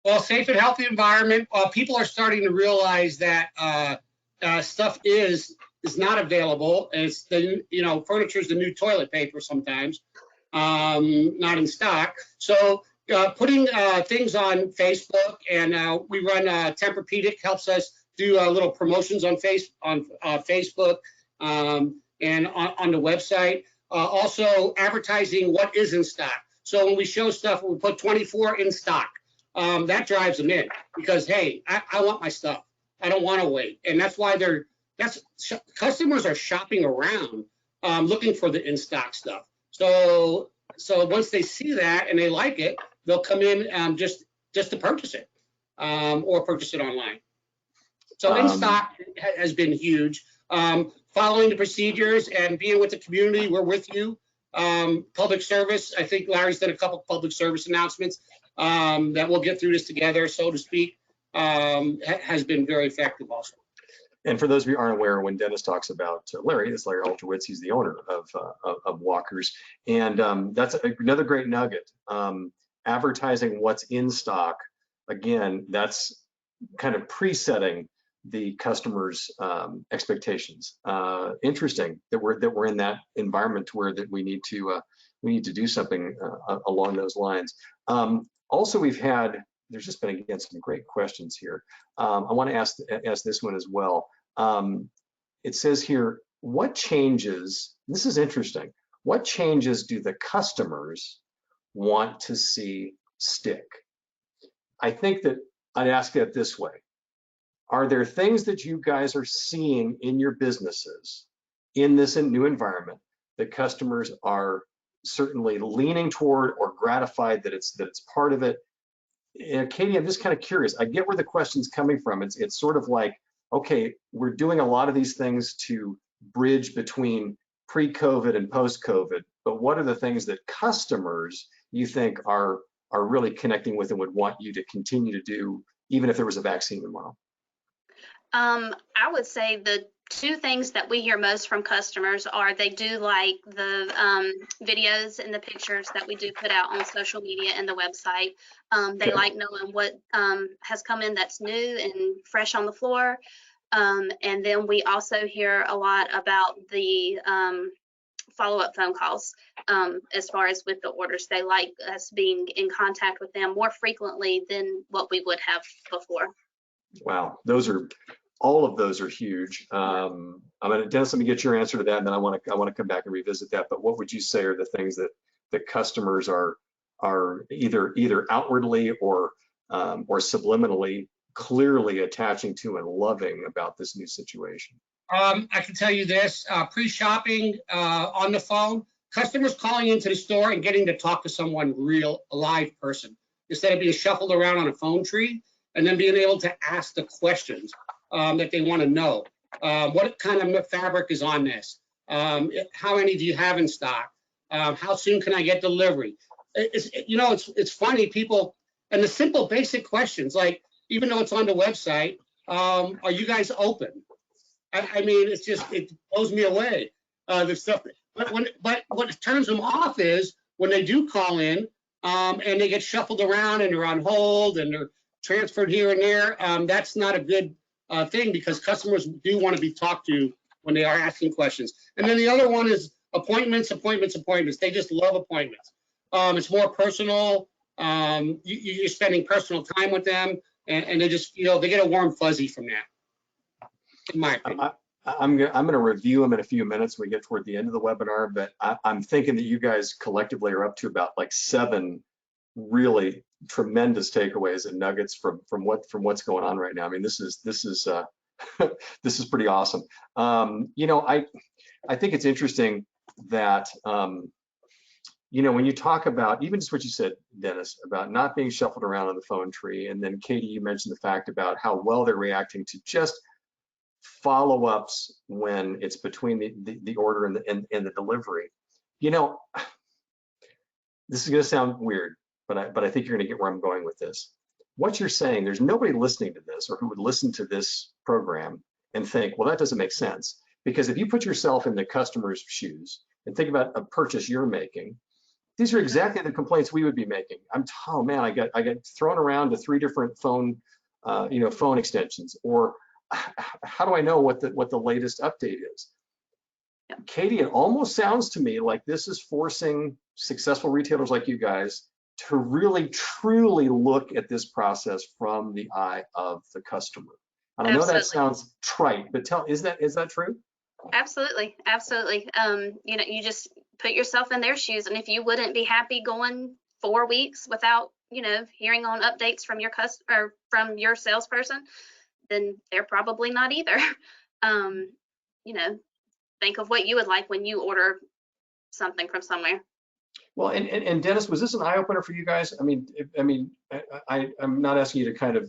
Well, safe and healthy environment. People are starting to realize that stuff is not available. It's furniture is the new toilet paper sometimes, not in stock. So putting things on Facebook, and we run Tempur-Pedic helps us do little promotions on Facebook and on the website. Also advertising what is in stock. So when we show stuff, we put 24 in stock. That drives them in because, hey, I want my stuff. I don't want to wait. And that's why customers are shopping around looking for the in stock stuff. So once they see that and they like it, they'll come in just to purchase it, or purchase it online. So in stock has been huge. Following the procedures and being with the community, we're with you. Public service, I think Larry's done a couple public service announcements that we'll get through this together, so to speak, has been very effective also. And for those of you who aren't aware, when Dennis talks about Larry, it's Larry Alterwitz. He's the owner of Walkers. And that's another great nugget. Advertising what's in stock, again, that's kind of presetting the customer's expectations. Interesting that we're in that environment where that we need to do something along those lines. Also, there's just been, again, some great questions here. I want to ask this one as well. It says here, what changes, this is interesting, what changes do the customers want to see stick? I think that I'd ask it this way. Are there things that you guys are seeing in your businesses in this new environment that customers are certainly leaning toward or gratified that it's part of it? And Katie, I'm just kind of curious. I get where the question's coming from. It's sort of like, okay, we're doing a lot of these things to bridge between pre-COVID and post-COVID, but what are the things that customers you think are really connecting with and would want you to continue to do, even if there was a vaccine tomorrow? I would say the two things that we hear most from customers are they do like the videos and the pictures that we do put out on social media and the website. They like knowing what has come in that's new and fresh on the floor. And then we also hear a lot about the follow-up phone calls as far as with the orders. They like us being in contact with them more frequently than what we would have before. Wow, all of those are huge. Dennis, let me get your answer to that, and then I want to come back and revisit that. But what would you say are the things that the customers are either outwardly or subliminally clearly attaching to and loving about this new situation? I can tell you this: pre-shopping on the phone, customers calling into the store and getting to talk to someone real, a live person, instead of being shuffled around on a phone tree, and then being able to ask the questions that they want to know. What kind of fabric is on this? How many do you have in stock? How soon can I get delivery? It's funny, people, and the simple basic questions, like, even though it's on the website, are you guys open? I mean, it blows me away, the stuff. But what turns them off is when they do call in and they get shuffled around and they're on hold and they're transferred here and there. That's not a good thing, because customers do want to be talked to when they are asking questions. And then the other one is appointments. They just love appointments. It's more personal. You're spending personal time with them, and they just they get a warm fuzzy from that, in my opinion. I'm going to review them in a few minutes when we get toward the end of the webinar, but I'm thinking that you guys collectively are up to about like 7 really tremendous takeaways and nuggets from what's going on right now. I mean, this is this is pretty awesome. I think it's interesting that when you talk about even just what you said, Dennis, about not being shuffled around on the phone tree, and then Katie, you mentioned the fact about how well they're reacting to just follow-ups when it's between the order and the delivery. This is going to sound weird, but I think you're going to get where I'm going with this. What you're saying, there's nobody listening to this or who would listen to this program and think, well, that doesn't make sense. Because if you put yourself in the customer's shoes and think about a purchase you're making, these are exactly the complaints we would be making. Oh man, I got thrown around to 3 different phone extensions, or how do I know what the latest update is? Katie, it almost sounds to me like this is forcing successful retailers like you guys to really truly look at this process from the eye of the customer. And I know that sounds trite, but is that true? Absolutely. You just put yourself in their shoes, and if you wouldn't be happy going 4 weeks without hearing on updates from your customer or from your salesperson, then they're probably not either. Think of what you would like when you order something from somewhere. Well, and Dennis, was this an eye opener for you guys? I'm not asking you to kind of,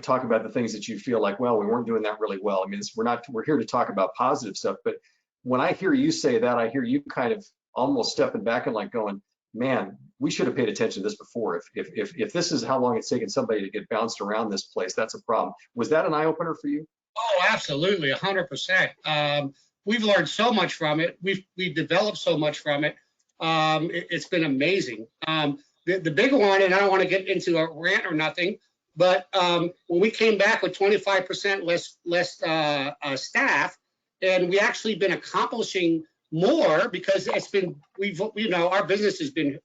talk about the things that you feel like, well, we weren't doing that really well. I mean, we're here to talk about positive stuff, but when I hear you say that, I hear you kind of almost stepping back and like going, man, we should have paid attention to this before. If this is how long it's taken somebody to get bounced around this place, that's a problem. Was that an eye opener for you? Oh, absolutely, 100%. We've learned so much from it. We've developed so much from it. It's been amazing. The big one, and I don't want to get into a rant or nothing, but when we came back with 25% less staff, and we actually been accomplishing more because our business has been,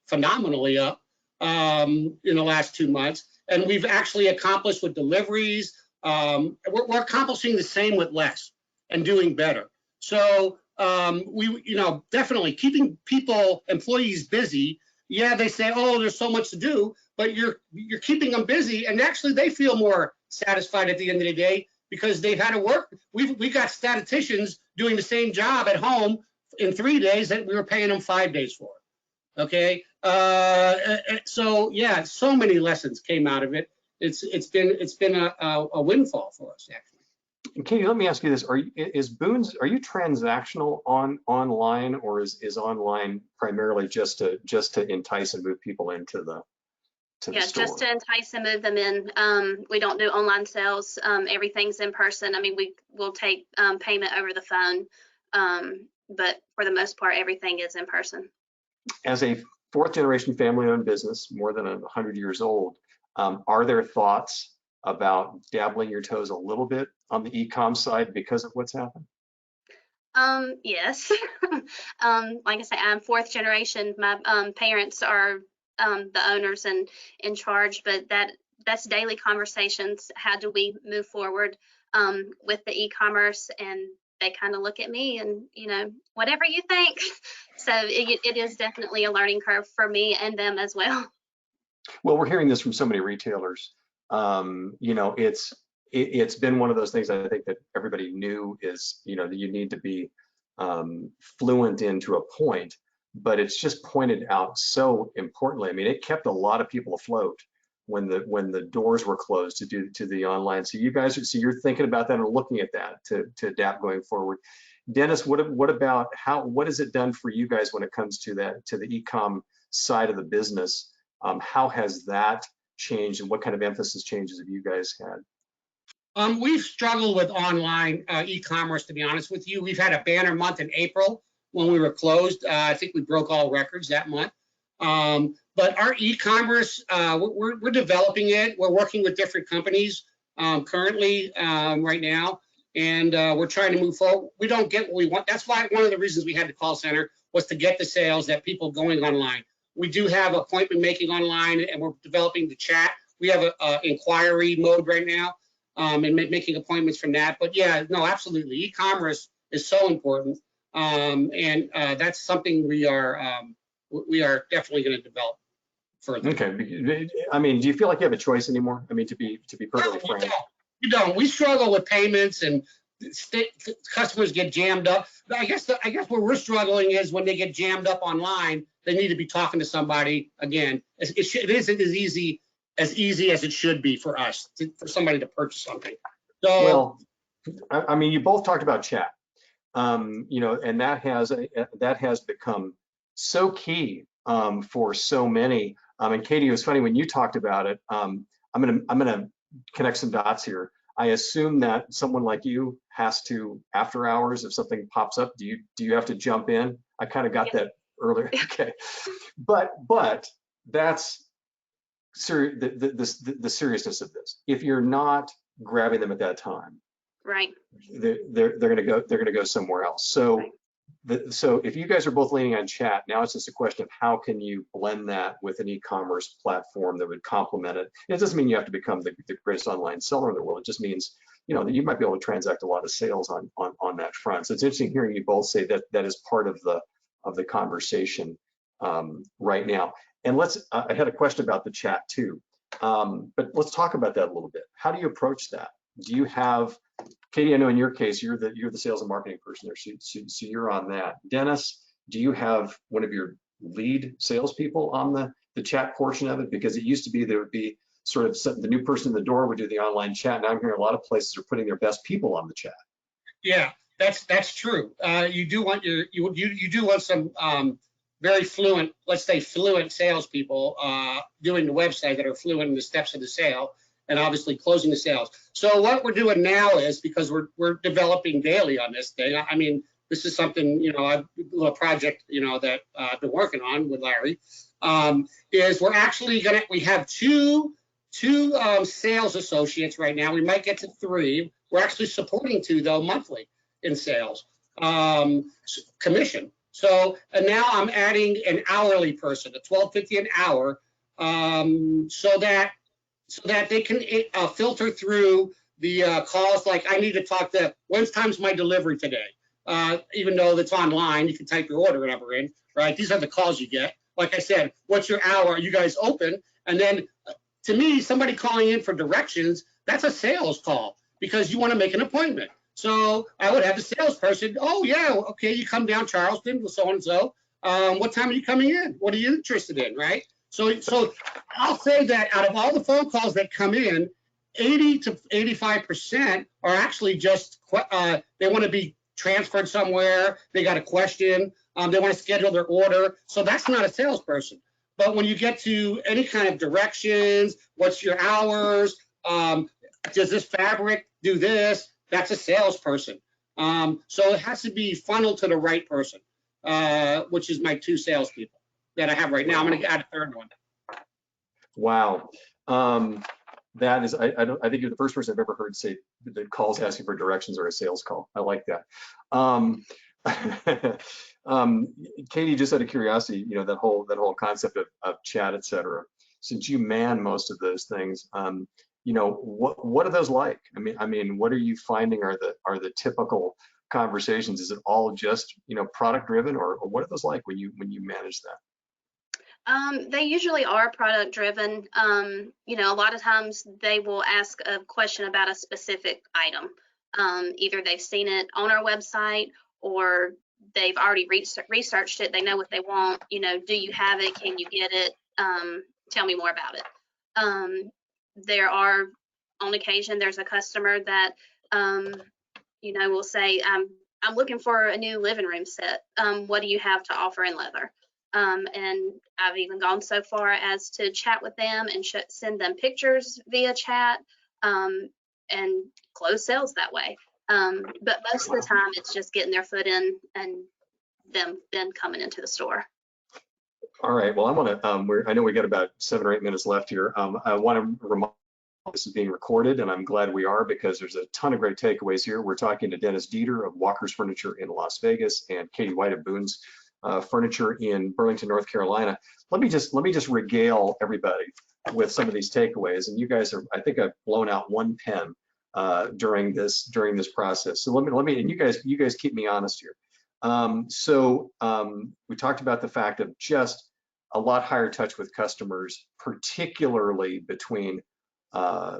phenomenally up in the last 2 months, and we've actually accomplished with deliveries. We're accomplishing the same with less and doing better. So definitely keeping employees busy. Yeah, they say, oh, there's so much to do, but you're keeping them busy, and actually they feel more satisfied at the end of the day because they've had to work. We got statisticians doing the same job at home in 3 days that we were paying them 5 days for. Okay, so yeah, so many lessons came out of it. It's been a windfall for us, actually. And Katie, let me ask you this: are you transactional online, or is online primarily just to entice and move people into the store? Just to entice and move them in. We don't do online sales. Everything's in person. I mean, we'll take payment over the phone, but for the most part, everything is in person. As a fourth generation family owned business, more than 100 years old, are there thoughts about dabbling your toes a little bit on the e-com side because of what's happened? Yes. Like I say, I'm fourth generation. My parents are the owners and in charge, but that's daily conversations. How do we move forward with the e-commerce? And they kind of look at me and, whatever you think. So it is definitely a learning curve for me and them as well. Well, we're hearing this from so many retailers. It's been one of those things I think that everybody knew is, that you need to be fluent in to a point, but it's just pointed out so importantly. I mean, it kept a lot of people afloat when the doors were closed to the online. So you're thinking about that and looking at that to adapt going forward. Dennis, what about what has it done for you guys when it comes to the e-com side of the business? How has that changed, and what kind of emphasis changes have you guys had? We've struggled with online e-commerce, to be honest with you. We've had a banner month in April when we were closed. I think we broke all records that month. But our e-commerce, we're developing it. We're working with different companies currently right now, and we're trying to move forward. We don't get what we want. That's why one of the reasons we had the call center was to get the sales that people going online. We do have appointment making online, and we're developing the chat. We have a inquiry mode right now, and making appointments from that. But yeah, no, absolutely. E-commerce is so important, and that's something we are definitely going to develop further. Okay. I mean, do you feel like you have a choice anymore? I mean, to be perfectly frank. We don't. We struggle with payments, and customers get jammed up. I guess where we're struggling is when they get jammed up online, they need to be talking to somebody again. It isn't as easy as it should be for us for somebody to purchase something. So, well, I mean, you both talked about chat, and that has become so key for so many. And Katie, it was funny when you talked about it. I'm gonna connect some dots here. I assume that someone like you has to, after hours, if something pops up, do you have to jump in? I kind of got that earlier. Okay, but that's the seriousness of this. If you're not grabbing them at that time, right, they're gonna go somewhere else. So. Right. So if you guys are both leaning on chat, now it's just a question of how can you blend that with an e-commerce platform that would complement it. And it doesn't mean you have to become the greatest online seller in the world. It just means, that you might be able to transact a lot of sales on that front. So it's interesting hearing you both say that is part of the conversation right now. And I had a question about the chat too, but let's talk about that a little bit. How do you approach that? Do you have Katie, I know in your case, you're the sales and marketing person there, so you're on that. Dennis, do you have one of your lead salespeople on the chat portion of it? Because it used to be there would be sort of the new person in the door would do the online chat. Now I'm hearing a lot of places are putting their best people on the chat. Yeah, that's true. You do want you do want some very fluent, let's say fluent salespeople doing the website that are fluent in the steps of the sale and obviously closing the sales. So what we're doing now is, because we're developing daily on this thing. I mean, this is something, you know, a little project, you know, that I've been working on with Larry. Is we're actually we have two sales associates right now. We might get to 3. We're actually supporting 2 though monthly in sales commission. So, and now I'm adding an hourly person, a $12.50 an hour, so that they can filter through the calls. Like, I need to talk to, when's time's my delivery today? Even though it's online, you can type your order number in, right? These are the calls you get. Like I said, what's your hour? Are you guys open? And then to me, somebody calling in for directions, that's a sales call, because you want to make an appointment. So I would have the salesperson, oh yeah, okay, you come down Charleston, so-and-so. What time are you coming in? What are you interested in, right? So I'll say that out of all the phone calls that come in, 80 to 85% are actually just, they want to be transferred somewhere, they got a question, they want to schedule their order. So that's not a salesperson. But when you get to any kind of directions, what's your hours, does this fabric do this, that's a salesperson. So it has to be funneled to the right person, which is my 2 salespeople that I have right now. I'm going to add a 3rd one. Wow. That is, I think you're the first person I've ever heard say that calls asking for directions are a sales call. I like that. Katie, just out of curiosity, you know, that whole concept of chat, et cetera, since you man most of those things, you know, what are those like? I mean, what are you finding are the typical conversations? Is it all just, you know, product driven, or what are those like when you manage that? They usually are product driven. You know, a lot of times they will ask a question about a specific item. Either they've seen it on our website, or they've already researched it. They know what they want. You know, do you have it? Can you get it? Tell me more about it. There are, on occasion, there's a customer that, you know, will say, I'm looking for a new living room set. What do you have to offer in leather? And I've even gone so far as to chat with them and send them pictures via chat, and close sales that way. But most of the time it's just getting their foot in and them then coming into the store. All right, well, I want to, I know we got about 7 or 8 minutes left here. I want to remind this is being recorded, and I'm glad we are, because there's a ton of great takeaways here. We're talking to Dennis Dieter of Walker's Furniture in Las Vegas and Katie White of Boone's Furniture in Burlington, North Carolina. Let me just regale everybody with some of these takeaways. And you guys are, I think I've blown out one pen during this process. So let me, and you guys keep me honest here. We talked about the fact of just a lot higher touch with customers, particularly between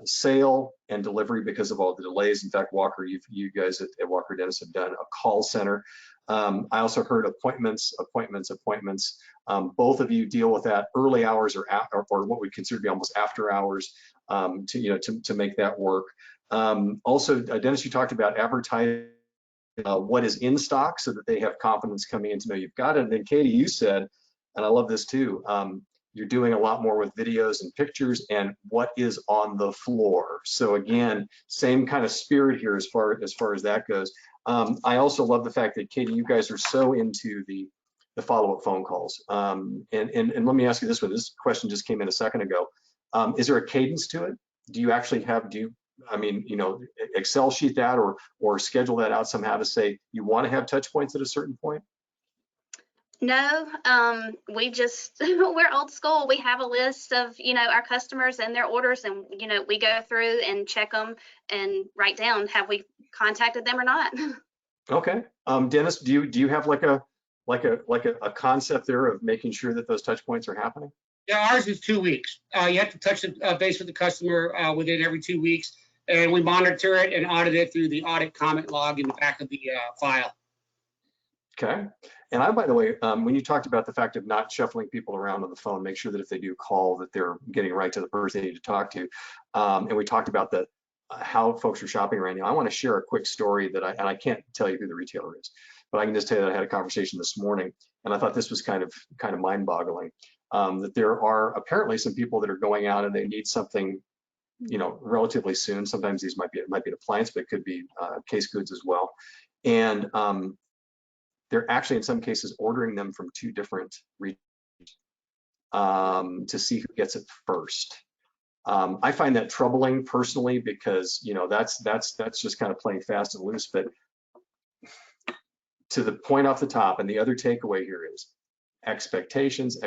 sale and delivery because of all the delays. In fact, Walker, you guys at Walker Dennis have done a call center. I also heard appointments. Both of you deal with that early hours or what we consider to be almost after hours to make that work. Also, Dennis, you talked about advertising what is in stock so that they have confidence coming in to know you've got it. And then Katie, you said, and I love this too, you're doing a lot more with videos and pictures and what is on the floor. So again, same kind of spirit here as far as that goes. I also love the fact that, Katie, you guys are so into the follow-up phone calls. And let me ask you this one. This question just came in a second ago. Is there a cadence to it? Do you actually have, Excel sheet that or schedule that out somehow to say you want to have touch points at a certain point? No, we just, we're old school. We have a list of, our customers and their orders, and, we go through and check them and write down, have we contacted them or not? Okay. Dennis, do you have like a concept there of making sure that those touch points are happening? Yeah, ours is 2 weeks. You have to touch base with the customer within every 2 weeks. and we monitor it and audit it through the audit comment log in the back of the file. Okay. And by the way, when you talked about the fact of not shuffling people around on the phone, make sure that if they do call that they're getting right to the person they need to talk to. And we talked about how folks are shopping right now. I want to share a quick story that I can't tell you who the retailer is, but I can just tell you that I had a conversation this morning, and I thought this was kind of mind-boggling. That there are apparently some people that are going out and they need something, relatively soon. Sometimes these might be an appliance, but it could be case goods as well. And they're actually in some cases ordering them from 2 different retailers to see who gets it first. I find that troubling personally because that's just kind of playing fast and loose. But to the point off the top, and the other takeaway here is expectations.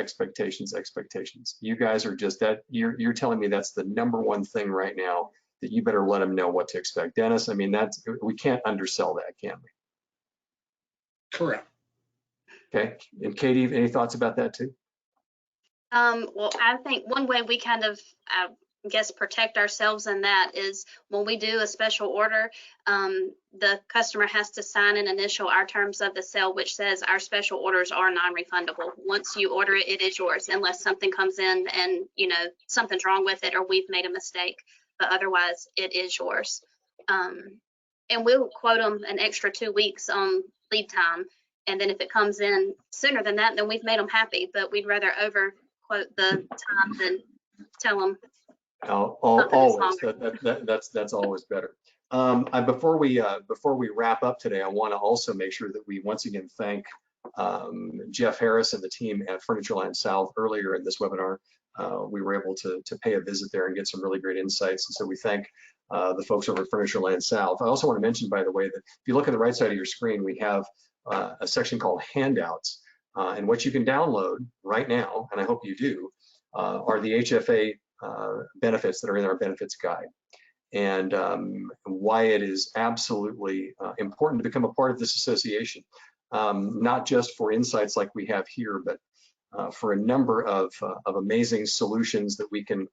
You guys are just that. You're telling me that's the #1 thing right now, that you better let them know what to expect. Dennis, I mean, we can't undersell that, can we? Correct. Okay. And Katie, any thoughts about that too? Well, I think one way we kind of, I guess, protect ourselves in that is when we do a special order, the customer has to sign and initial our terms of the sale, which says our special orders are non-refundable. Once you order it, it is yours, unless something comes in and, something's wrong with it or we've made a mistake, but otherwise it is yours. And we'll quote them an extra 2 weeks on lead time. And then if it comes in sooner than that, then we've made them happy, but we'd rather over quote the time than tell them. Always. That's always better. Before we wrap up today, I want to also make sure that we once again thank Jeff Harris and the team at Furnishings South. Earlier in this webinar, we were able to pay a visit there and get some really great insights. And so we thank the folks over at Furnishings South. I also want to mention, by the way, that if you look at the right side of your screen, we have a section called handouts. And what you can download right now, and I hope you do, are the HFA benefits that are in our benefits guide, and why it is absolutely important to become a part of this association, not just for insights like we have here, but for a number of amazing solutions that we can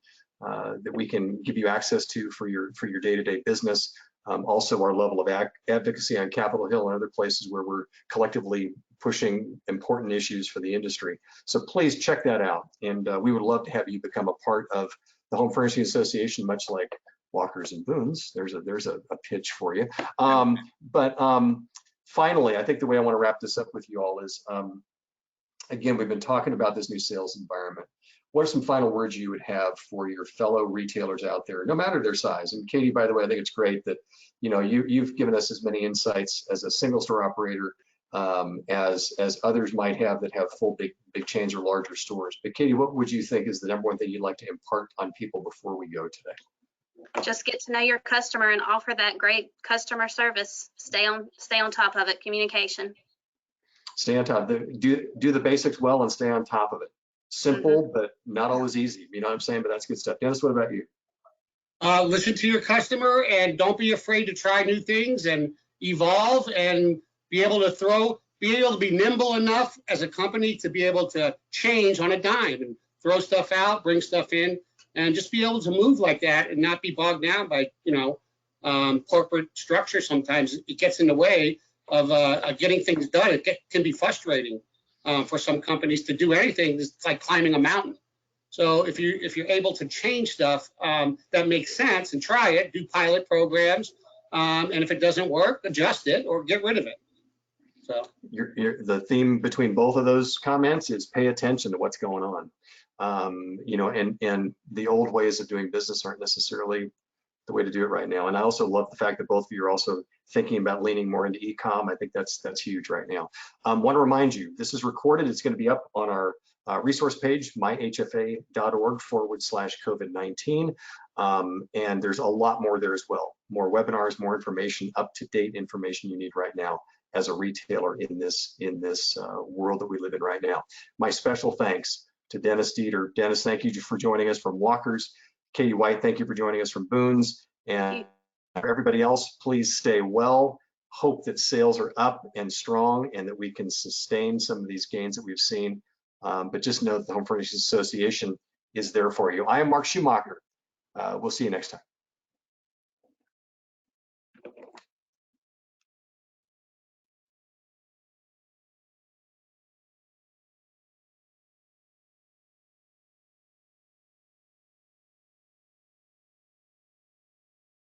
give you access to for your day-to-day business. Also, our level of advocacy on Capitol Hill and other places where we're collectively pushing important issues for the industry. So please check that out. And we would love to have you become a part of the Home Furnishing Association, much like Walkers and Boones. There's a pitch for you. Finally, I think the way I want to wrap this up with you all is, again, we've been talking about this new sales environment. What are some final words you would have for your fellow retailers out there, no matter their size? And Katie, by the way, I think it's great that you've given us as many insights as a single store operator as others might have that have full big chains or larger stores. But Katie, what would you think is the #1 thing you'd like to impart on people before we go today? Just get to know your customer and offer that great customer service. Stay on top of it. Communication. Stay on top. Do the basics well and stay on top of it. Simple, but not always easy. You know what I'm saying? But that's good stuff. Dennis, what about you? Listen to your customer and don't be afraid to try new things and evolve and be able to be nimble enough as a company to be able to change on a dime and throw stuff out, bring stuff in, and just be able to move like that and not be bogged down by, corporate structure. Sometimes it gets in the way of getting things done. It can be frustrating for some companies to do anything. It's like climbing a mountain. So if you're able to change stuff that makes sense and try it, do pilot programs, and if it doesn't work, adjust it or get rid of it. So the theme between both of those comments is pay attention to what's going on. And the old ways of doing business aren't necessarily the way to do it right now. And I also love the fact that both of you are also thinking about leaning more into e-com. I think that's huge right now. Want to remind you, this is recorded. It's going to be up on our resource page, myhfa.org/COVID-19. And there's a lot more there as well. More webinars, more information, up-to-date information you need right now as a retailer in this world that we live in right now. My special thanks to Dennis Dieter. Dennis, thank you for joining us from Walkers. Katie White, thank you for joining us from Boone's. And for everybody else, please stay well. Hope that sales are up and strong and that we can sustain some of these gains that we've seen. But just know that the Home Furnishings Association is there for you. I am Mark Schumacher. We'll see you next time.